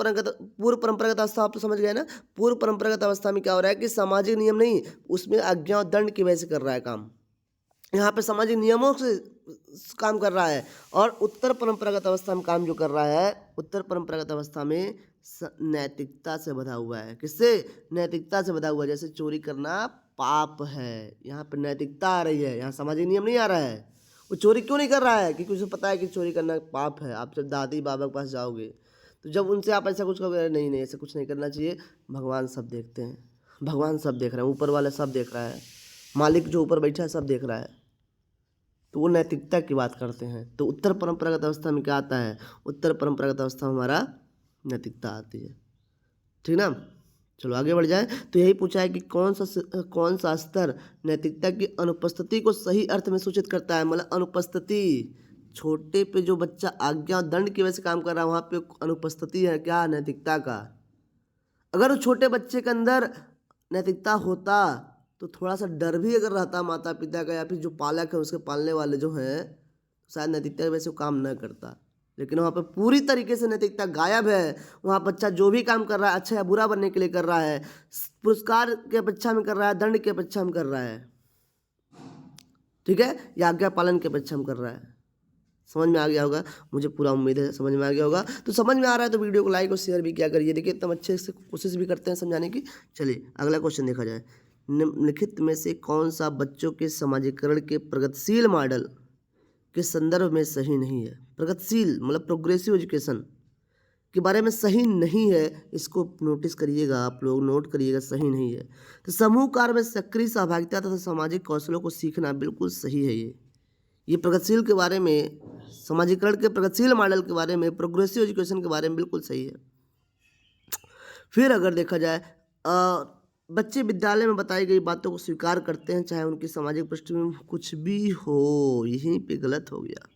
परंपरागत अवस्था आप तो समझ गए ना। पूर्व परंपरागत अवस्था में क्या हो रहा है कि सामाजिक नियम नहीं, उसमें आज्ञा और दंड की वजह से कर रहा है काम, यहाँ पे सामाजिक नियमों से काम कर रहा है। और उत्तर परंपरागत अवस्था में काम जो कर रहा है, उत्तर परंपरागत अवस्था में नैतिकता से बंधा हुआ है। किससे? नैतिकता से बंधा हुआ है। जैसे चोरी करना पाप है, यहाँ पे नैतिकता आ रही है, यहाँ सामाजिक नियम नहीं आ रहा है। वो चोरी क्यों नहीं कर रहा है? क्योंकि उसे पता है कि चोरी करना पाप है। आप जब दादी बाबा के पास जाओगे तो जब उनसे आप ऐसा कुछ कहोगे, नहीं नहीं ऐसा कुछ नहीं करना चाहिए, भगवान सब देखते हैं, भगवान सब देख रहे हैं, ऊपर वाला सब देख रहा है, मालिक जो ऊपर बैठा है सब देख रहा है, तो वो नैतिकता की बात करते हैं। तो उत्तर परंपरागत अवस्था में क्या आता है? उत्तर परंपरागत अवस्था में हमारा नैतिकता आती है, ठीक ना। चलो आगे बढ़ जाए। तो यही पूछा है कि कौन सा स्तर नैतिकता की अनुपस्थिति को सही अर्थ में सूचित करता है। मतलब अनुपस्थिति, छोटे पे जो बच्चा आज्ञा और दंड की वजह से काम कर रहा है वहाँ पे अनुपस्थिति है क्या? नैतिकता का। अगर उस छोटे बच्चे के अंदर नैतिकता होता तो थोड़ा सा डर भी अगर रहता माता पिता का या फिर जो पालक है उसके पालने वाले जो हैं, शायद नैतिकता की वजह से वो काम न करता। लेकिन वहाँ पर पूरी तरीके से नैतिकता गायब है। वहाँ बच्चा जो भी काम कर रहा है अच्छा या बुरा बनने के लिए कर रहा है, पुरस्कार के अपेक्षा में कर रहा है, दंड की अपेक्षा में कर रहा है, ठीक है, या आज्ञा पालन की अपेक्षा में कर रहा है। समझ में आ गया होगा, मुझे पूरा उम्मीद है समझ में आ गया होगा। तो समझ में आ रहा है तो वीडियो को लाइक और शेयर भी किया करिए। देखिए एकदम अच्छे से कोशिश भी करते हैं समझाने की। चलिए अगला क्वेश्चन देखा जाए। निम्नलिखित में से कौन सा बच्चों के समाजीकरण के प्रगतिशील मॉडल के संदर्भ में सही नहीं है? प्रगतिशील मतलब प्रोग्रेसिव एजुकेशन के बारे में सही नहीं है, इसको नोटिस करिएगा, आप लोग नोट करिएगा, सही नहीं है। तो समूह कार्य में सक्रिय सहभागिता तथा सामाजिक कौशलों को सीखना बिल्कुल सही है। ये प्रगतिशील के बारे में, समाजीकरण के प्रगतिशील मॉडल के बारे में, प्रोग्रेसिव एजुकेशन के बारे में बिल्कुल सही है। फिर अगर देखा जाए बच्चे विद्यालय में बताई गई बातों को स्वीकार करते हैं चाहे उनकी सामाजिक पृष्ठभूमि कुछ भी हो, यहीं पे गलत हो गया।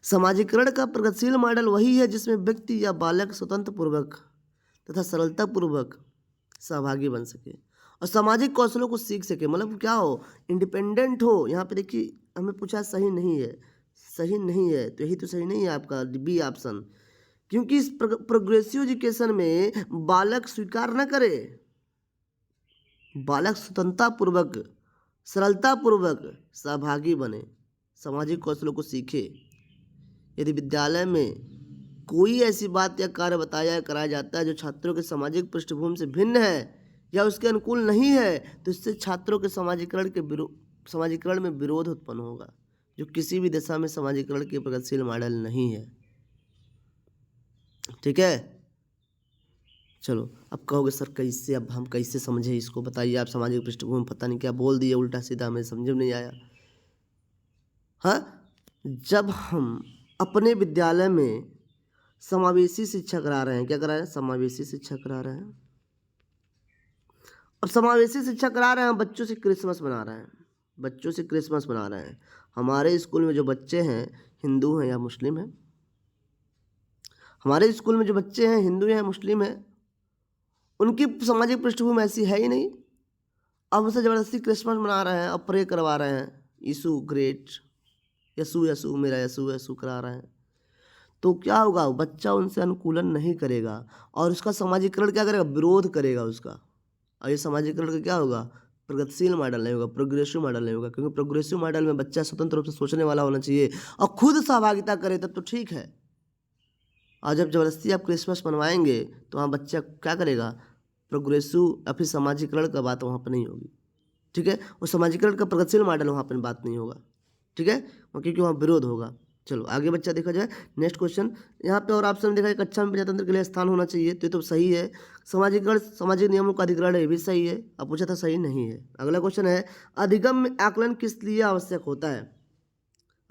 समाजीकरण का प्रगतिशील मॉडल वही है जिसमें व्यक्ति या बालक स्वतंत्र पूर्वक तथा सरलता पूर्वक सहभागी बन सके और सामाजिक कौशलों को सीख सके। मतलब क्या हो? इंडिपेंडेंट हो। यहाँ पे देखिए हमें पूछा सही नहीं है, सही नहीं है तो यही तो सही नहीं है आपका बी ऑप्शन। क्योंकि इस प्रोग्रेसिव एजुकेशन में बालक स्वीकार न करे, बालक स्वतंत्रता पूर्वक सरलता पूर्वक सहभागी बने, सामाजिक कौशलों को सीखे। यदि विद्यालय में कोई ऐसी बात या कार्य बताया या कराया जाता है जो छात्रों के सामाजिक पृष्ठभूमि से भिन्न है या उसके अनुकूल नहीं है तो इससे छात्रों के समाजीकरण में विरोध उत्पन्न होगा, जो किसी भी दिशा में समाजीकरण के प्रगतिशील मॉडल नहीं है। ठीक है, चलो अब कहोगे सर कैसे, अब हम कैसे समझे इसको, बताइए आप। सामाजिक पृष्ठभूमि पता नहीं क्या बोल दिए उल्टा सीधा, हमें समझ में नहीं आया। हाँ, जब हम अपने विद्यालय में समावेशी शिक्षा करा रहे हैं, क्या करा रहे हैं, समावेशी शिक्षा करा रहे हैं, और समावेशी शिक्षा करा रहे हैं, बच्चों से क्रिसमस मना रहे हैं, बच्चों से क्रिसमस मना रहे हैं। हमारे स्कूल में जो बच्चे हैं हिंदू हैं या मुस्लिम हैं, हमारे स्कूल में जो बच्चे हैं हिंदू या मुस्लिम हैं, उनकी सामाजिक पृष्ठभूमि ऐसी है ही नहीं। अब उनसे ज़बरदस्ती क्रिसमस मना रहे हैं और प्रे करवा रहे हैं, यीशु ग्रेट, यसु यसु मेरा यसु यसु करा रहे हैं, तो क्या होगा, बच्चा उनसे अनुकूलन नहीं करेगा और उसका समाजीकरण क्या करेगा, विरोध करेगा उसका। और ये समाजीकरण का क्या होगा, प्रगतिशील मॉडल नहीं होगा, प्रोग्रेसिव मॉडल नहीं होगा, क्योंकि प्रोग्रेसिव मॉडल में बच्चा स्वतंत्र रूप से सोचने वाला होना चाहिए और खुद सहभागिता करे, तब तो ठीक है। और जब ज़बरदस्ती आप क्रिसमस मनवाएंगे तो वहाँ बच्चा क्या करेगा, प्रोग्रेसिव या फिर समाजीकरण का बात वहाँ पर नहीं होगी। ठीक है, वो समाजीकरण का प्रगतिशील मॉडल वहाँ पर बात नहीं होगा। ठीक है, क्योंकि वहाँ विरोध होगा। चलो आगे बच्चा देखा जाए, नेक्स्ट क्वेश्चन यहाँ पे और ऑप्शन देखा है, कक्षा में प्रजातंत्र के लिए स्थान होना चाहिए, तो ये तो सही है। समाजीकरण सामाजिक नियमों का अधिग्रहण है, ये भी सही है। अब पूछा था सही नहीं है। अगला क्वेश्चन है, अधिगम में आकलन किस लिए आवश्यक होता है,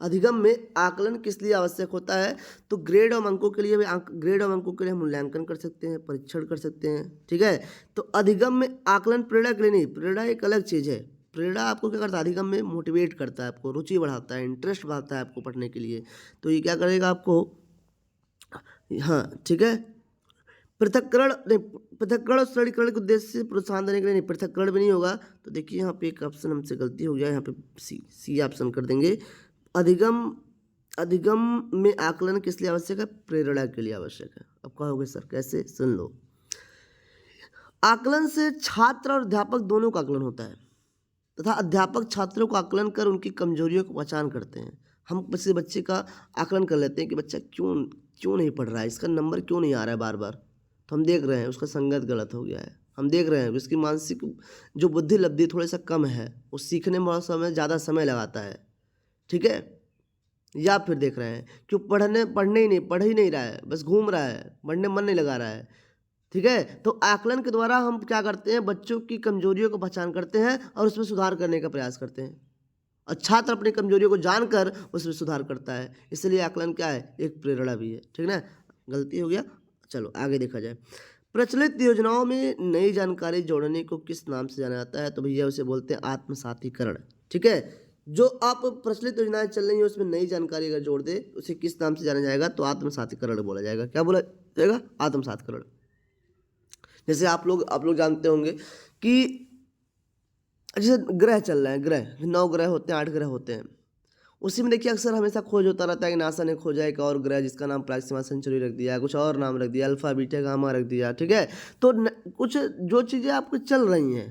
अधिगम में आकलन किस लिए आवश्यक होता है, तो ग्रेड और अंकों के लिए भी ग्रेड और अंकों के लिए हम मूल्यांकन कर सकते हैं, परीक्षण कर सकते हैं। ठीक है, तो अधिगम में आकलन प्रेरणा के लिए नहीं, प्रेरणा एक अलग चीज़ है। प्रेरणा आपको क्या करता है, अधिगम में मोटिवेट करता है, आपको रुचि बढ़ाता है, इंटरेस्ट बढ़ाता है आपको पढ़ने के लिए, तो ये क्या करेगा आपको, हाँ ठीक है। पृथक्करण नहीं, पृथक्करण और सरलीकरण के उद्देश्य से प्रोत्साहन देने के लिए नहीं, पृथक्करण भी नहीं होगा। तो देखिए यहाँ पे एक ऑप्शन हमसे गलती हो गया, यहाँ पे सी ऑप्शन कर देंगे। अधिगम में आकलन किस लिए आवश्यक है, प्रेरणा के लिए आवश्यक है। अब कहोगे सर कैसे, सुन लो। आकलन से छात्र और अध्यापक दोनों का आकलन होता है तथा अध्यापक छात्रों को आकलन कर उनकी कमजोरियों को पहचान करते हैं। हम किसी बच्चे का आकलन कर लेते हैं कि बच्चा क्यों नहीं पढ़ रहा है, इसका नंबर क्यों नहीं आ रहा है बार बार, तो हम देख रहे हैं उसका संगत गलत हो गया है, हम देख रहे हैं उसकी मानसिक जो बुद्धि लब्धि थोड़ा सा कम है, वो सीखने में ज़्यादा समय लगाता है। ठीक है, या फिर देख रहे हैं कि पढ़ ही नहीं रहा है, बस घूम रहा है, पढ़ने मन नहीं लगा रहा है। ठीक है, तो आकलन के द्वारा हम क्या करते हैं, बच्चों की कमजोरियों को पहचान करते हैं और उसमें सुधार करने का प्रयास करते हैं, और छात्र अपनी कमजोरियों को जानकर उसमें सुधार करता है। इसलिए आकलन क्या है, एक प्रेरणा भी है। ठीक ना, गलती हो गया। चलो आगे देखा जाए, प्रचलित योजनाओं में नई जानकारी जोड़ने को किस नाम से जाना जाता है, तो भैया उसे बोलते हैं आत्मसातीकरण। ठीक है, जो आप प्रचलित योजनाएं चल रही है उसमें नई जानकारी अगर जोड़ दे उसे किस नाम से जाना जाएगा, तो आत्मसातीकरण बोला जाएगा। क्या बोला जाएगा, आत्मसातीकरण। जैसे आप लोग जानते होंगे कि जैसे ग्रह चल रहे हैं, ग्रह 9 ग्रह होते हैं, 8 ग्रह होते हैं, उसी में देखिए अक्सर हमेशा खोज होता रहता है कि नासा ने खोजा एक और ग्रह जिसका नाम प्रॉक्सिमा सेंचुरी रख दिया, कुछ और नाम रख दिया, अल्फा बीटा गामा रख दिया। ठीक है, तो कुछ जो चीज़ें आपको चल रही हैं,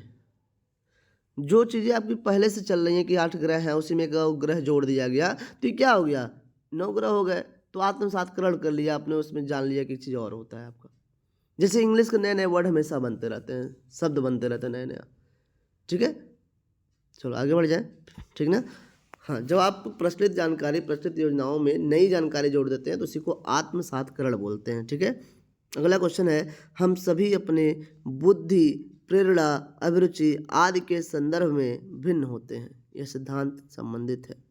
जो चीज़ें आपकी पहले से चल रही हैं कि 8 ग्रह हैं, उसी में एक ग्रह जोड़ दिया गया, तो ये क्या हो गया, 9 ग्रह हो गए। तो आत्मसातकरण कर लिया आपने, उसमें जान लिया कि चीज़ और होता है आपका। जैसे इंग्लिश के नए नए वर्ड हमेशा बनते रहते हैं, शब्द बनते रहते हैं नए नया। ठीक है, चलो आगे बढ़ जाए। ठीक ना, हाँ, जब आप प्रचलित जानकारी, प्रचलित योजनाओं में नई जानकारी जोड़ देते हैं तो उसी को आत्मसातकरण बोलते हैं। ठीक है, अगला क्वेश्चन है, हम सभी अपने बुद्धि, प्रेरणा, अभिरुचि आदि के संदर्भ में भिन्न होते हैं, यह सिद्धांत संबंधित है।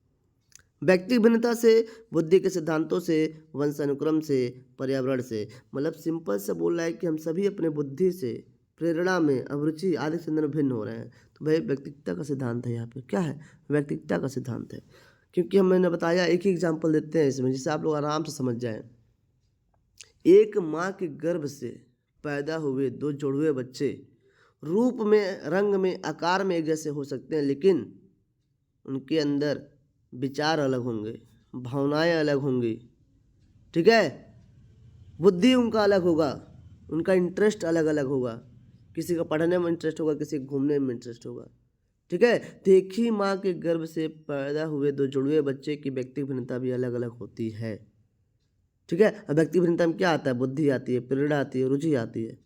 व्यक्तिगत भिन्नता से, बुद्धि के सिद्धांतों से, वंशानुक्रम से, पर्यावरण से, मतलब सिंपल से बोल रहा है कि हम सभी अपने बुद्धि से, प्रेरणा में, अभिरुचि आदि के संदर्भ में भिन्न हो रहे हैं। तो भाई व्यक्तिगता का सिद्धांत है, यहाँ पे क्या है, व्यक्तिगता का सिद्धांत है। क्योंकि मैंने बताया, एक ही एग्जाम्पल देते हैं इसमें जिससे आप लोग आराम से समझ जाएं। एक माँ के गर्भ से पैदा हुए 2 जुड़वे बच्चे रूप में, रंग में, आकार में एक जैसे हो सकते हैं, लेकिन उनके अंदर विचार अलग होंगे, भावनाएं अलग होंगी। ठीक है, बुद्धि उनका अलग होगा, उनका इंटरेस्ट अलग अलग होगा, किसी का पढ़ने में इंटरेस्ट होगा, किसी को घूमने में इंटरेस्ट होगा। ठीक है, तो एक ही माँ के गर्भ से पैदा हुए 2 जुड़वे बच्चे की व्यक्तिगत भिन्नता भी अलग अलग होती है। ठीक है, अब व्यक्तिगत भिन्नता में क्या आता है, बुद्धि आती है, प्रेरणा आती है, रुचि आती है।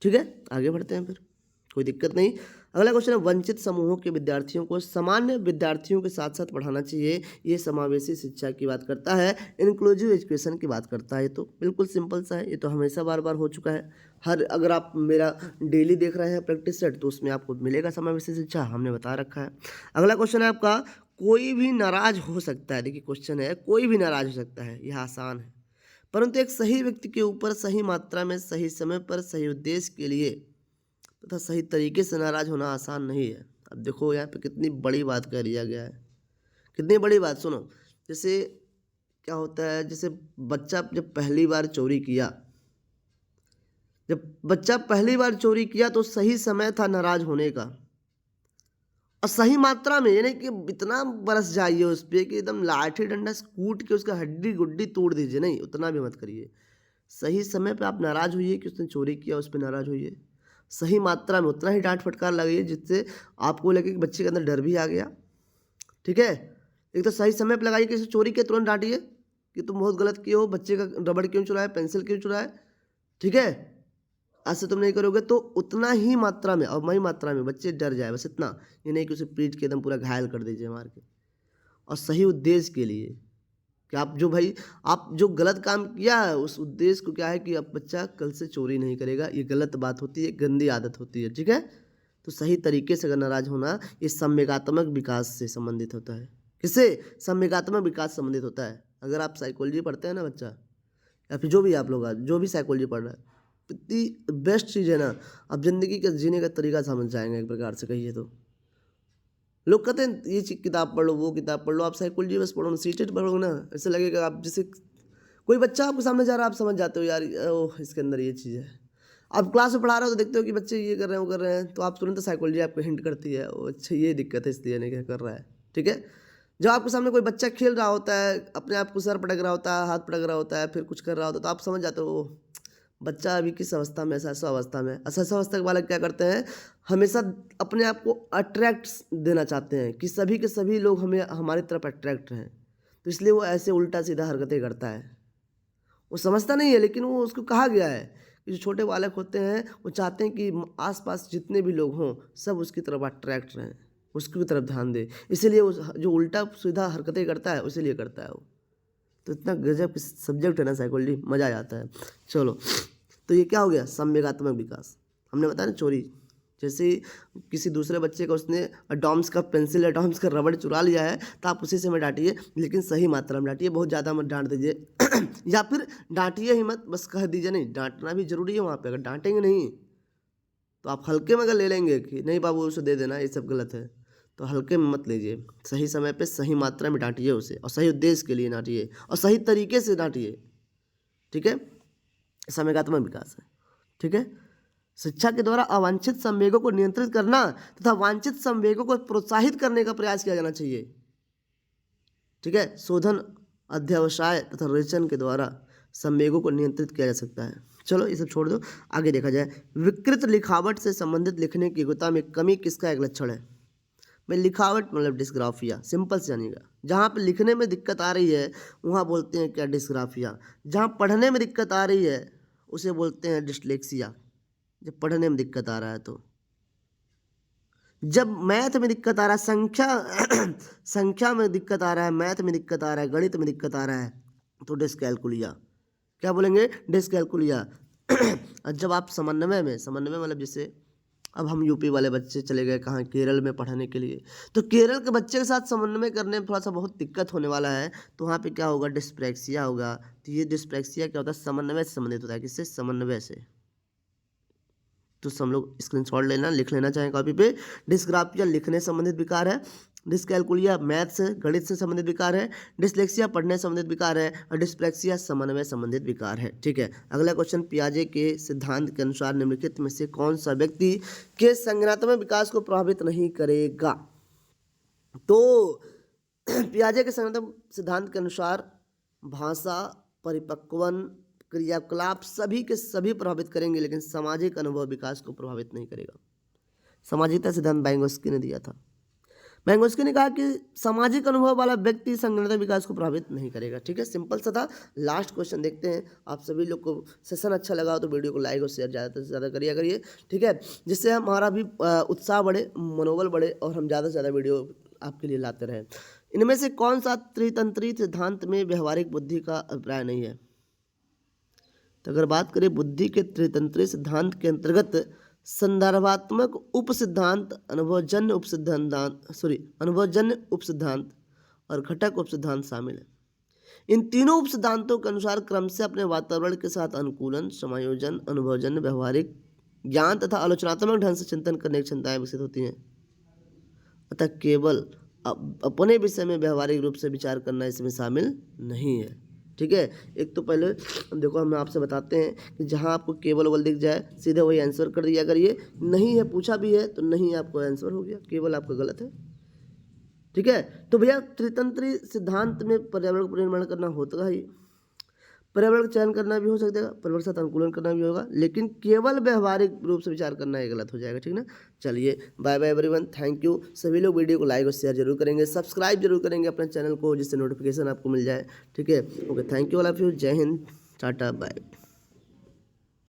ठीक है, आगे बढ़ते हैं फिर। कोई दिक्कत नहीं। अगला क्वेश्चन है, वंचित समूहों के विद्यार्थियों को सामान्य विद्यार्थियों के साथ साथ पढ़ाना चाहिए। ये समावेशी शिक्षा की बात करता है, इंक्लूसिव एजुकेशन की बात करता है। ये तो बिल्कुल सिंपल सा है, ये तो हमेशा बार बार हो चुका है। अगर आप मेरा डेली देख रहे हैं प्रैक्टिस सेट तो उसमें आपको मिलेगा समावेशी शिक्षा, हमने बता रखा है। अगला क्वेश्चन है आपका, कोई भी नाराज हो सकता है। देखिए क्वेश्चन है, कोई भी नाराज हो सकता है, यह आसान है, परंतु एक सही व्यक्ति के ऊपर सही मात्रा में, सही समय पर, सही उद्देश्य के लिए तथा सही तरीके से नाराज होना आसान नहीं है। अब देखो यहाँ पे कितनी बड़ी बात कह दिया गया है, कितनी बड़ी बात। सुनो, जैसे क्या होता है, जैसे बच्चा जब पहली बार चोरी किया, तो सही समय था नाराज होने का, और सही मात्रा में, यानी कि इतना बरस जाइए उस पर कि एकदम लाठी डंडा कूट के उसका हड्डी गुड्डी तोड़ दीजिए, नहीं, उतना भी मत करिए। सही समय पे आप नाराज होइए कि उसने चोरी किया, उस पर नाराज होइए। सही मात्रा में उतना ही डांट फटकार लगाइए जिससे आपको लगे कि बच्चे के अंदर डर भी आ गया। ठीक है, एक तो सही समय पे लगाइए कि चोरी के तुरंत डांटिए कि तुम बहुत गलत किए हो, बच्चे का रबड़ क्यों चुराया, पेंसिल क्यों चुराया। ठीक है, ऐसे तुम नहीं करोगे तो उतना ही मात्रा में और वही मात्रा में बच्चे डर जाए, बस इतना। ये नहीं कि उसे पीट के एकदम पूरा घायल कर दीजिए मार के। और सही उद्देश्य के लिए कि आप जो गलत काम किया है उस उद्देश्य को क्या है कि अब बच्चा कल से चोरी नहीं करेगा। ये गलत बात होती है, गंदी आदत होती है। ठीक है, तो सही तरीके से अगर नाराज होना, ये संवेगात्मक विकास से संबंधित होता है। किससे? संवेगात्मक विकास संबंधित होता है। अगर आप साइकोलॉजी पढ़ते हैं ना बच्चा, या फिर जो भी आप लोग जो भी साइकोलॉजी पढ़ रहा है, इतनी बेस्ट चीज़ है ना, आप जिंदगी का जीने का तरीका समझ जाएंगे एक प्रकार से कहिए तो। लोग कहते हैं ये किताब पढ़ लो, वो किताब पढ़ लो, आप साइकोलॉजी बस पढ़ो ना, सीटेट पढ़ो ना, ऐसे लगेगा आप जैसे कोई बच्चा आपके सामने जा रहा है, आप समझ जाते हो यार ओह इसके अंदर ये चीज़ है। आप क्लास में पढ़ा रहे हो तो देखते हो कि बच्चे ये कर रहे हैं, वो कर रहे हैं, तो आप तुरंत साइकोलॉजी आपको हिंट करती है, ओ अच्छा ये दिक्कत है इसलिए नहीं क्या कर रहा है। ठीक है, जब आपके सामने कोई बच्चा खेल रहा होता है, अपने आप को सर पटक रहा होता है, हाथ पटक रहा होता है, फिर कुछ कर रहा होता है, तो आप समझ जाते हो बच्चा अभी किस अवस्था में, ऐसा अवस्था में। ऐसा अवस्था के बालक क्या करते हैं, हमेशा अपने आप को अट्रैक्ट देना चाहते हैं कि सभी के सभी लोग हमें हमारी तरफ अट्रैक्ट रहें, तो इसलिए वो ऐसे उल्टा सीधा हरकतें करता है। वो समझता नहीं है, लेकिन वो उसको कहा गया है कि जो छोटे बालक होते हैं वो चाहते हैं कि आसपास जितने भी लोग हों सब उसकी तरफ अट्रैक्ट रहें, उसकी तरफ ध्यान दे, इसीलिए वो जो उल्टा सीधा हरकतें करता है उसीलिए करता है वो। तो इतना गजब सब्जेक्ट है ना साइकोलॉजी, मज़ा आ जाता है। चलो, तो ये क्या हो गया, संवेगात्मक विकास। हमने बताया ना चोरी, जैसे किसी दूसरे बच्चे का उसने डॉम्स का पेंसिल या डॉम्स का रबड़ चुरा लिया है तो आप उसी से मत डांटिए, लेकिन सही मात्रा में डांटिए, बहुत ज़्यादा मत डांट दीजिए या फिर डांटिए ही मत, बस कह दीजिए। नहीं, डांटना भी जरूरी है वहाँ पे, अगर डांटेंगे नहीं तो आप हल्के में अगर ले लेंगे कि नहीं बाबू उसे दे देना, ये सब गलत है, तो हल्के में मत लीजिए। सही समय पे सही मात्रा में डांटिए उसे, और सही उद्देश्य के लिए डांटिए, और सही तरीके से डांटिए। ठीक है, संवेगात्मक विकास है। ठीक है, शिक्षा के द्वारा अवांछित संवेगों को नियंत्रित करना तथा वांछित संवेगों को प्रोत्साहित करने का प्रयास किया जाना चाहिए। ठीक है, शोधन, अध्यवसाय तथा रिचन के द्वारा संवेगों को नियंत्रित किया जा सकता है। चलो ये सब छोड़ दो, आगे देखा जाए। विकृत लिखावट से संबंधित लिखने की योग्यता में कमी किसका एक लक्षण है? भाई लिखावट मतलब डिस्ग्राफिया, सिंपल से जानिएगा। जहाँ पे लिखने में दिक्कत आ रही है वहाँ बोलते हैं क्या, डिस्ग्राफिया। जहाँ पढ़ने में दिक्कत आ रही है उसे बोलते हैं डिस्लेक्सिया। जब पढ़ने में दिक्कत आ रहा है तो, जब मैथ में दिक्कत आ रहा है, संख्या में दिक्कत आ रहा है, मैथ में दिक्कत आ रहा है, गणित में दिक्कत आ रहा है, तो डिस्कैलकुलिया। क्या बोलेंगे? डिस्कैलकुलिया। और जब आप समन्वय मतलब जैसे अब हम यूपी वाले बच्चे चले गए कहाँ, केरल में पढ़ने के लिए, तो केरल के बच्चे के साथ समन्वय करने में थोड़ा सा बहुत दिक्कत होने वाला है, तो वहाँ पे क्या होगा, डिस्प्रैक्सिया होगा। तो ये डिस्प्रैक्सिया क्या होता है, समन्वय से संबंधित होता है। किससे? समन्वय से। तो हम लोग स्क्रीनशॉट लेना, लिख लेना चाहें कॉपी पे। डिस्ग्राफिया लिखने से संबंधित विकार है, डिस्कैलकुलिया मैथ से गणित से संबंधित विकार है, डिस्लेक्सिया पढ़ने से संबंधित विकार है, और डिस्प्रैक्सिया समन्वय संबंधित विकार है। ठीक है, अगला क्वेश्चन, पियाजे के सिद्धांत के अनुसार निम्नलिखित में से कौन सा व्यक्ति के संज्ञानात्मक विकास को प्रभावित नहीं करेगा? तो पियाजे के संज्ञानात्मक सिद्धांत के अनुसार भाषा, परिपक्वन, क्रियाकलाप सभी के सभी प्रभावित करेंगे, लेकिन सामाजिक अनुभव विकास को प्रभावित नहीं करेगा। सामाजिकता सिद्धांत वाइगोत्स्की ने दिया था। मैंगोस्की ने कहा कि सामाजिक अनुभव वाला व्यक्ति संगठन विकास को प्रभावित नहीं करेगा। ठीक है, सिंपल सा था। लास्ट क्वेश्चन देखते हैं। आप सभी लोग को सेशन अच्छा लगा हो तो वीडियो को लाइक और शेयर ज़्यादा से ज़्यादा करिए। ठीक है, जिससे हमारा भी उत्साह बढ़े, मनोबल बढ़े और हम ज़्यादा से ज़्यादा वीडियो आपके लिए लाते रहें। इनमें से कौन सा त्रितंत्री सिद्धांत में व्यवहारिक बुद्धि का अभिप्राय नहीं है? तो अगर बात करें बुद्धि के त्रितंत्री सिद्धांत के अंतर्गत संदर्भात्मक उपसिद्धांत, अनुभवजन्य उपसिद्धांत और घटक उपसिद्धांत शामिल है। इन तीनों उपसिद्धांतों के अनुसार क्रम से अपने वातावरण के साथ अनुकूलन, समायोजन, अनुभवजन्य, व्यवहारिक ज्ञान तथा आलोचनात्मक ढंग से चिंतन करने की क्षमताएं विकसित होती हैं। अतः केवल अपने विषय में व्यवहारिक रूप से विचार करना इसमें शामिल नहीं है। ठीक है, एक तो पहले देखो हम आपसे बताते हैं कि जहां आपको केवल ओवल दिख जाए सीधे वही आंसर कर दिया करिए। नहीं है पूछा भी है तो नहीं आपको आंसर हो गया, केवल आपका गलत है। ठीक है, तो भैया त्रितंत्री सिद्धांत में पर्यावरण को निर्माण करना होता है, पर्यावरण का चयन करना भी हो सकता है, पर्यावरण के साथ अनुकूलन करना भी होगा, लेकिन केवल व्यवहारिक रूप से विचार करना ये गलत हो जाएगा। ठीक ना, चलिए bye bye everyone, thank you. सभी लोग वीडियो को लाइक और शेयर जरूर करेंगे, सब्सक्राइब जरूर करेंगे अपने चैनल को, जिससे नोटिफिकेशन आपको मिल जाए। ठीक है, okay, thank you all of you. जय हिंद, टाटा, बाय।